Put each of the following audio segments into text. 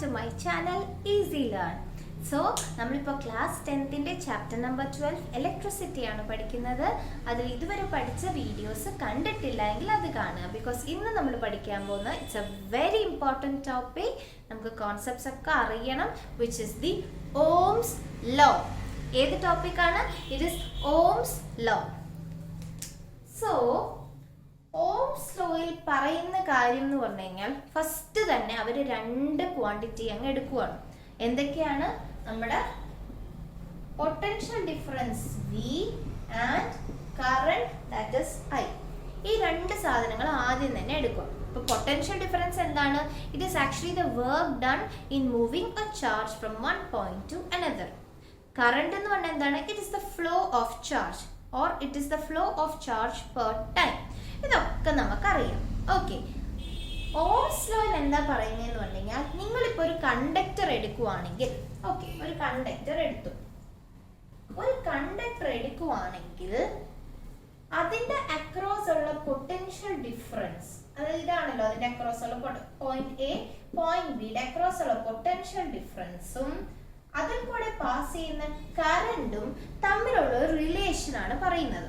to my channel Easy Learn. So, നമ്മളിപ്പോൾ class 10ന്റെ chapter number 12 electricity ആണ് പഠിക്കുന്നത്. അതിൽ ഇതുവരെ പഠിച്ച വീഡിയോസ് കണ്ടിട്ടില്ല എങ്കിൽ അത് കാണുക. ബിക്കോസ് ഇന്ന് നമ്മൾ പഠിക്കാൻ പോകുന്ന it's a very important topic. നമുക്ക് കോൺസെപ്റ്റ്സ് ഒക്കെ അറിയണം, which is the Ohm's law. ഏത് ടോപ്പിക്കാണ്? It is Ohm's law. So Ohm's ലോയിൽ പറയുന്ന കാര്യം എന്ന് പറഞ്ഞു കഴിഞ്ഞാൽ ഫസ്റ്റ് തന്നെ അവർ രണ്ട് ക്വാണ്ടിറ്റി അങ്ങ് എടുക്കുവാണ്. എന്തൊക്കെയാണ്? നമ്മുടെ potential difference V and current that is I. ഈ രണ്ട് സാധനങ്ങൾ ആദ്യം തന്നെ എടുക്കുക. ഇപ്പോൾ പൊട്ടൻഷ്യൽ ഡിഫറൻസ് എന്താണ്? It is actually the work done in moving A charge from one point two another. Current എന്ന് പറഞ്ഞാൽ എന്താണ്? It is the flow of charge or it is the flow of charge per time. ഇതൊക്കെ നമുക്കറിയാം. Okay, Ohm's ലോയിൽ എന്താ പറയുന്നതെന്ന് പറഞ്ഞു കഴിഞ്ഞാൽ, നിങ്ങളിപ്പോൾ ഒരു കണ്ടക്ടർ എടുക്കുവാണെങ്കിൽ, ഓക്കെ, ഒരു കണ്ടക്ടർ എടുക്കുവാണെങ്കിൽ അതിന്റെ അക്രോസ് ഉള്ള പൊട്ടൻഷ്യൽ ഡിഫറൻസ്, അതായത് ഇതാണല്ലോ അതിന്റെ അക്രോസ് ഉള്ള പോയിന്റ് എ പോയിന്റ് ബിയുടെ അക്രോസ് ഉള്ള പൊട്ടൻഷ്യൽ ഡിഫറൻസും അതിൽ കൂടെ പാസ് ചെയ്യുന്ന കറന്റും തമ്മിലുള്ള ഒരു റിലേഷൻ ആണ് പറയുന്നത്.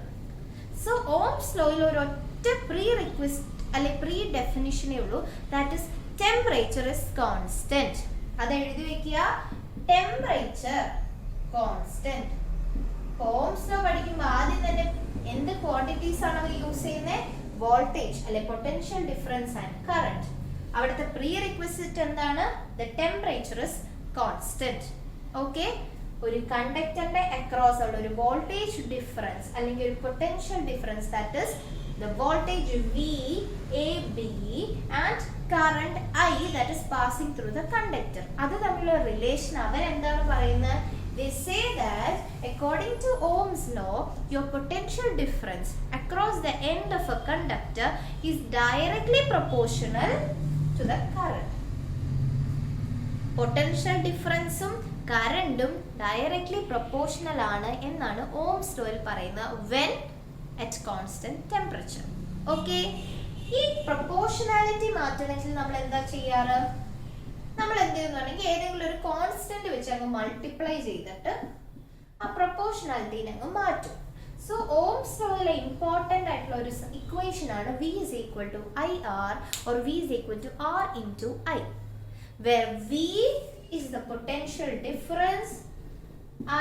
സോ ഓംസ് ലോയിൽ ഒരു ഒറ്റ പ്രീ റിക്വസ്റ്റ് അല്ലെ പ്രീ ഡെഫിനിഷനേ ഉള്ളൂ, that is temperature is constant. അത് എഴുതി വെക്കുക, ടെമ്പറേച്ചർ കോൺസ്റ്റന്റ്. ഓംസ് ലോ പഠിക്കുമ്പോൾ ആദ്യം തന്നെ എന്ത് ക്വാണ്ടിറ്റീസ് ആണ് അവർ യൂസ് ചെയ്യുന്നത്? വോൾട്ടേജ് അല്ലെ പൊട്ടൻഷ്യൽ ഡിഫറൻസ് ആൻഡ് കറന്റ്. അവിടുത്തെ പ്രീ റിക്വസ്റ്റ് എന്താണ്? The temperature is constant. Okay, ഒരു കണ്ടക്ടറിന്റെ അക്രോസ് ഉള്ള ഒരു വോൾട്ടേജ് ഡിഫറൻസ് അല്ലെങ്കിൽ ഒരു potential difference, that is the voltage V AB and current I that is passing through the conductor. അത് തമ്മിലുള്ള relation അവർ എന്താണ് പറയുന്നത്? They say that according to Ohm's law, your potential difference across the end of a conductor is directly proportional to the current. Potential ഡിഫറൻസും കറന്റും directly proportional ആണ് എന്നാണ് Ohm's ലോയിൽ പറയുന്നത് when at constant temperature. Okay, ഈ proportionality മാറ്റണമെങ്കിൽ നമ്മൾ എന്താ ചെയ്യാറ്? നമ്മൾ എന്ത് ചെയ്യുന്നുണ്ടെങ്കിൽ ഏതെങ്കിലും ഒരു കോൺസ്റ്റന്റ് വെച്ച് അങ്ങ് മൾട്ടിപ്ലൈ ചെയ്തിട്ട് ആ പ്രൊപ്പോർഷണാലിറ്റിനെ അങ്ങ് മാറ്റും. സോ ഓംസ് ലോയിലെ ഇമ്പോർട്ടന്റ് ആയിട്ടുള്ള ഒരു ഇക്വേഷൻ ആണ് V is equal to IR or V is equal to R into I, where V is the potential difference,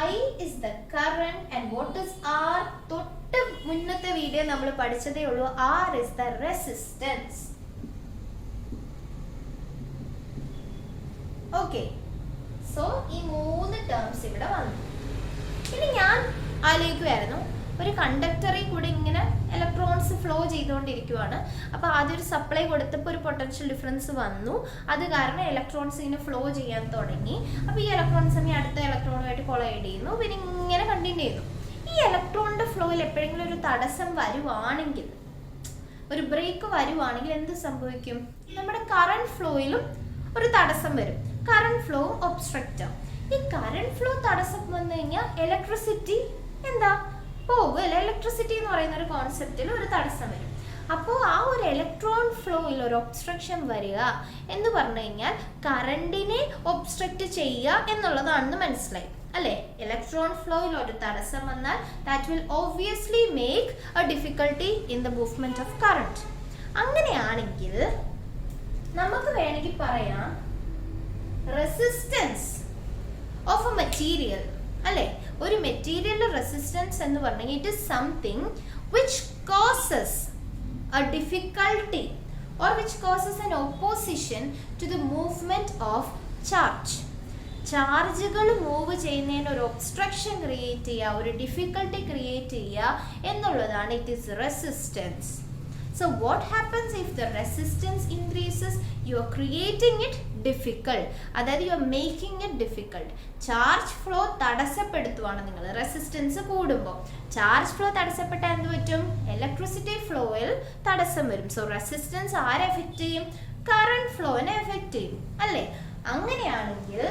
I is the current, and what is R? തൊട്ട് മുന്നത്തെ video നമ്മൾ പഠിച്ചതേ ഉള്ളൂ. R is the resistance. Okay, so ഈ മൂന്ന് terms ഇവിടെ വന്നു. ഇനി ഞാൻ ആലോചിക്കുമായിരുന്നു, ഒരു കണ്ടക്ടറിൽ കൂടെ ഇങ്ങനെ ഇലക്ട്രോൺസ് ഫ്ലോ ചെയ്തുകൊണ്ടിരിക്കുവാണ്. അപ്പോൾ ആദ്യം ഒരു സപ്ലൈ കൊടുത്തപ്പോൾ ഒരു പൊട്ടൻഷ്യൽ ഡിഫറൻസ് വന്നു. അത് കാരണം ഇലക്ട്രോൺസ് ഇങ്ങനെ ഫ്ലോ ചെയ്യാൻ തുടങ്ങി. അപ്പോൾ ഈ ഇലക്ട്രോൺസ് തന്നെ അടുത്ത ഇലക്ട്രോണുമായിട്ട് കൊളൈഡ് ചെയ്യുന്നു, പിന്നെ ഇങ്ങനെ കണ്ടിന്യൂ ചെയ്യുന്നു. ഈ ഇലക്ട്രോണിന്റെ ഫ്ലോയിൽ എപ്പോഴെങ്കിലും ഒരു തടസ്സം വരുവാണെങ്കിൽ, ഒരു ബ്രേക്ക് വരുവാണെങ്കിൽ എന്ത് സംഭവിക്കും? നമ്മുടെ കറന്റ് ഫ്ലോയിലും ഒരു തടസ്സം വരും. കറന്റ് ഫ്ലോ ഒബ്സ്ട്രക്റ്റ് ആവും. ഈ കറന്റ് ഫ്ലോ തടസ്സം വന്നു കഴിഞ്ഞാൽ ഇലക്ട്രിസിറ്റി എന്താ പോകും? ഇലക്ട്രിസിറ്റി എന്ന് പറയുന്ന ഒരു കോൺസെപ്റ്റിൽ ഒരു തടസ്സം വരും. അപ്പോൾ ആ ഒരു ഇലക്ട്രോൺ ഫ്ലോയിൽ ഒരു ഒബ്സ്ട്രക്ഷൻ വരിക എന്ന് പറഞ്ഞു കഴിഞ്ഞാൽ കറണ്ടിനെ ഒബ്സ്ട്രക്റ്റ് ചെയ്യുക എന്നുള്ളതാണെന്ന് മനസ്സിലായി അല്ലേ? ഇലക്ട്രോൺ ഫ്ലോയിൽ ഒരു തടസ്സം വന്നാൽ that will obviously make A difficulty in the movement of current. അങ്ങനെയാണെങ്കിൽ നമുക്ക് വേണമെങ്കിൽ പറയാം റെസിസ്റ്റൻസ് ഓഫ് എ മെറ്റീരിയൽ അല്ലേ? ഒരു മെറ്റീരിയലിന്റെ റെസിസ്റ്റൻസ് എന്ന് പറഞ്ഞാൽ it is something which causes a difficulty or which causes an opposition to the movement of charge. ചാർജുകൾ മൂവ് ചെയ്യുന്നതിന് ഒരു ഒബ്സ്ട്രക്ഷൻ ക്രിയേറ്റ് ചെയ്യുക, ഒരു ഡിഫിക്കൽട്ടി ക്രിയേറ്റ് ചെയ്യുക എന്നുള്ളതാണ് it is resistance. So what happens if the resistance increases? You are creating it difficult. അതായത് you are making it difficult. Charge flow തടസ്സപ്പെടുത്തുവാണ് നിങ്ങൾ റെസിസ്റ്റൻസ് കൂടുമ്പോൾ. ചാർജ് ഫ്ലോ തടസ്സപ്പെട്ടാൽ എന്ത് പറ്റും? ഇലക്ട്രിസിറ്റി ഫ്ലോയിൽ തടസ്സം വരും. സോ റെസിസ്റ്റൻസ് ആരെ എഫക്ട് ചെയ്യും? കറന്റ് ഫ്ലോനെ എഫക്ട് ചെയ്യും അല്ലേ? അങ്ങനെയാണെങ്കിൽ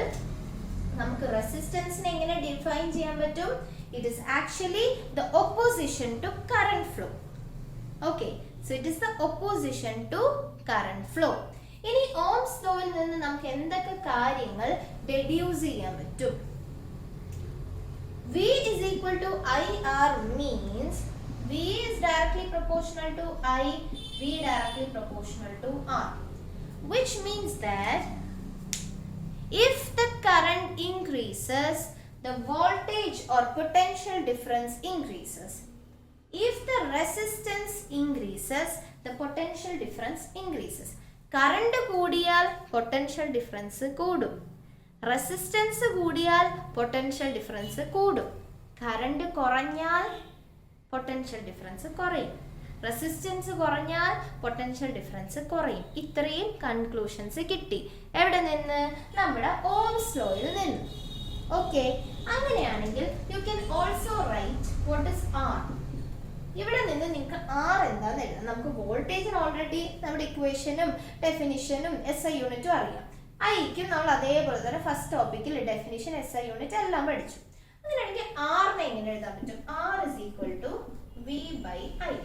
നമുക്ക് റെസിസ്റ്റൻസിനെ എങ്ങനെ ഡിഫൈൻ ചെയ്യാൻ പറ്റും? It is actually the opposition to current flow. Okay, so it is the opposition to current flow. ഇനി ഓംസ് ലോയിൽ നിന്ന് നമുക്ക് എന്തൊക്കെ കാര്യങ്ങൾ ഡെഡ്യൂസ് ചെയ്യാൻ പറ്റും? V is equal to IR means V is directly proportional to I, V directly proportional to R, which means that if the current increases, the voltage or potential difference increases. If the resistance increases, the potential difference increases. Current കൂടിയാൽ potential difference കൂടും. Resistance കൂടിയാൽ potential difference കൂടും. Current കുറഞ്ഞാൽ potential difference കുറയും. Resistance കുറഞ്ഞാൽ potential difference കുറയും. ഇത്രയും conclusions കിട്ടി. എവിടെ നിന്ന്? നമ്മുടെ ഓംസ് ലോയിൽ നിന്ന്. ഓക്കെ, അങ്ങനെയാണെങ്കിൽ you can also write what is R. ഇവിടെ നിന്ന് നിങ്ങൾക്ക് ആർ എന്താണെന്ന് എഴുതാം. നമുക്ക് വോൾട്ടേജിന് ഓൾറെഡി നമ്മുടെ ഇക്വേഷനും ഡെഫിനിഷനും SI യൂണിറ്റും അറിയാം. ഐക്കും നമ്മൾ അതേപോലെ തന്നെ ഫസ്റ്റ് ടോപ്പിക്കിൽ ഡെഫിനിഷൻ SI യൂണിറ്റ് എല്ലാം പഠിച്ചു. അങ്ങനെയാണെങ്കിൽ ആറിനെ എങ്ങനെ എഴുതാൻ പറ്റും? R is equal to V by I.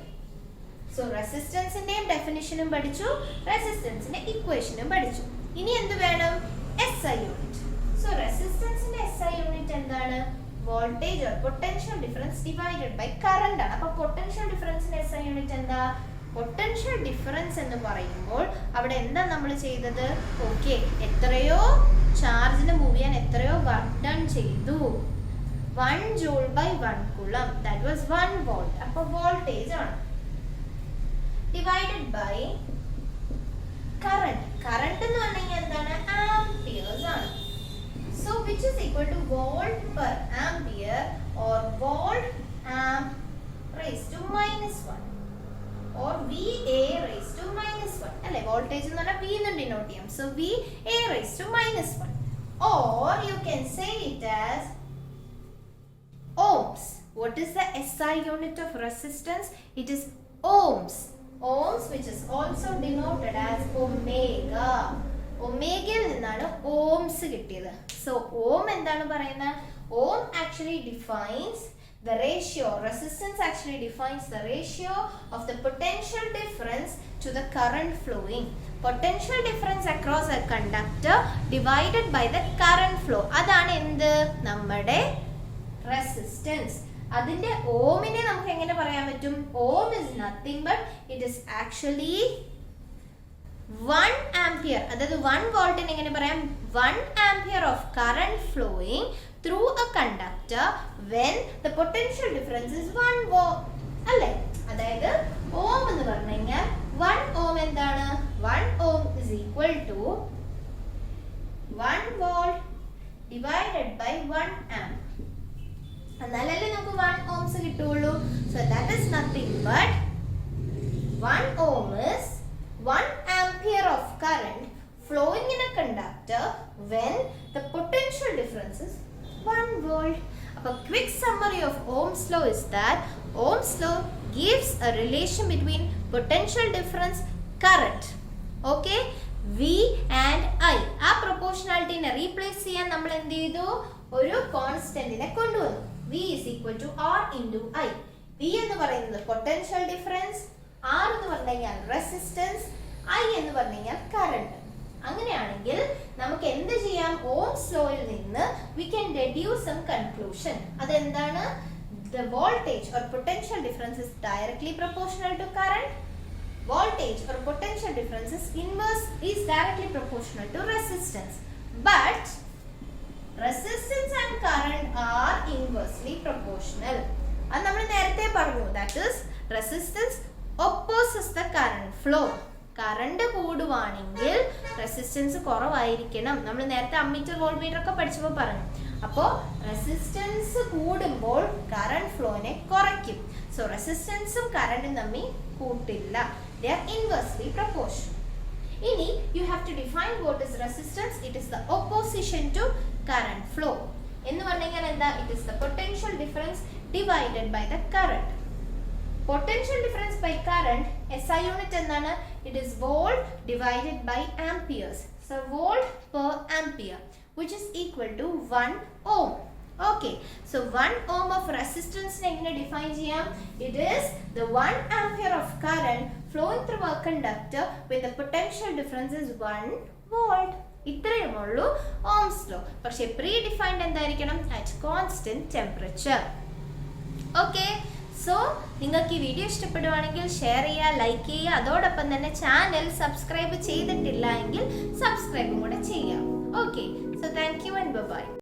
So റെസിസ്റ്റൻസിന്റെയും ഡെഫിനിഷനും പഠിച്ചു, റെസിസ്റ്റൻസിന്റെ ഇക്വേഷനും പഠിച്ചു. ഇനി എന്ത് വേണം? SI unit. സോ റെസിസ്റ്റൻസിന്റെ SI യൂണിറ്റ് എന്താണ്? Voltage or potential difference divided by current ആണ്. അപ്പൊ പൊട്ടൻഷ്യൽ ഡിഫറൻസിന്റെ SI യൂണിറ്റ് എന്താ? പൊട്ടൻഷ്യൽ ഡിഫറൻസ് എന്ന് പറയുമ്പോൾ അവിടെ എന്താ നമ്മൾ ചെയ്തത്? ഓക്കെ, എത്രയോ ചാർജിന് മൂവ് ചെയ്യാൻ എത്രയോ വർക്ക് ഡൺ ചെയ്തു. 1 joule by 1 coulomb, that was 1 volt. അപ്പോൾ വോൾട്ടേജ് ആണ് ഡിവൈഡഡ് ബൈ കറന്റ്. കറന്റ് എന്ന് പറഞ്ഞാൽ എന്താണ്? ആംപിയേഴ്സ് ആണ്. So which is equal to volt per ampere or volt amp raised to -1 or VA raised to -1. അല്ലേ, voltage എന്ന് പറഞ്ഞാൽ V എന്ന് ഡിനോട്ട് ചെയ്യാം. So VA raised to -1, or you can say it as ohms. What is the SI unit of resistance? It is ohms. Ohms, which is also denoted as omega. ഒമേഗയിൽ നിന്നാണ് ohms കിട്ടിയത്. So ohm എന്താണ് പറയുന്നത്? Ohm actually defines the ratio, resistance actually defines the ratio of the potential difference to the current flowing. Potential difference across a conductor divided by the current flow. അതാണ് എന്ത്? നമ്മുടെ resistance. അതിന്റെ ഓമിനെ നമുക്ക് എങ്ങനെ പറയാൻ പറ്റും? ഓം is nothing but it is actually 1 ampere. അതായത് 1 വോൾട്ടിന് എങ്ങനെ പറയാം? 1 ampere of current flowing through a conductor when the potential difference is 1 volt. അല്ലേ, അതായത് ഓം എന്ന് പറഞ്ഞു കഴിഞ്ഞാൽ 1 ഓം എന്താണ്? 1 ഓം is equal to 1 volt divided by 1 amp. എന്നാലല്ലേ നമുക്ക് 1 ohms കിട്ടുള്ളൂ. So that is nothing but 1 ohm is 1 ampere of current flowing in a conductor when the potential difference is 1 volt. A quick summary of Ohm's law is that Ohm's law gives a relation between potential difference current, okay, V and I. ആ proportionality-നെ replace ചെയ്യാൻ നമ്മൾ എന്ത് ചെയ്തു? ഒരു കോൺസ്റ്റന്റിനെ കൊണ്ടുവന്നു. V is equal to R into I. V എന്ന് പറയുന്നത് potential difference, R എന്ന് പറഞ്ഞു കഴിഞ്ഞാൽ resistance, I എന്ന് പറഞ്ഞു കഴിഞ്ഞാൽ current. അങ്ങനെയാണെങ്കിൽ നമുക്ക് എന്ത് ചെയ്യാം? ഓംസ് ലോയിൽ നിന്ന് we can deduce some conclusion. അതെന്താണ്? The voltage or potential difference is directly proportional to current. Voltage or potential difference is directly proportional to resistance. But resistance and current are inversely proportional. അത് നമ്മൾ നേരത്തെ പറഞ്ഞു. That is, resistance opposes the current flow. Current കൂടുവാണെങ്കിൽ resistance കുറവായിരിക്കണം. നമ്മൾ നേരത്തെ ammeter voltmeter ഒക്കെ പഠിച്ചപ്പോൾ പറഞ്ഞു. അപ്പോൾ റെസിസ്റ്റൻസ് കൂടുമ്പോൾ കറണ്ട് ഫ്ലോനെ കുറയ്ക്കും. സോ റെസിസ്റ്റൻസും കറണ്ടും തമ്മിൽ കൂട്ടില്ല. They are inversely proportional. ഇനി you have to define what is resistance. It is the opposition to current flow. എന്ന് പറഞ്ഞാൽ എന്താ? It is the potential difference divided by the current. Potential difference by current, SI unit എന്താണ്? It is volt divided by amperes. So volt per ampere, which is equal to 1 ohm. Okay, so 1 ohm of resistance എങ്ങനെ define ചെയ്യാം? It is the 1 ampere of current flowing through a conductor with the potential difference is 1 volt. ഇത്രയേ ഉള്ളൂ Ohm's law. പക്ഷേ pre defined എന്തായിരിക്കണം? at constant temperature. Okay, so നിങ്ങൾക്ക് ഈ video ഇഷ്ടപ്പെടുവാണെങ്കിൽ share ചെയ്യുക, ലൈക്ക് ചെയ്യുക, അതോടൊപ്പം തന്നെ ചാനൽ സബ്സ്ക്രൈബ് ചെയ്തിട്ടില്ല എങ്കിൽ സബ്സ്ക്രൈബും കൂടെ ചെയ്യാം. Okay, so thank you and by.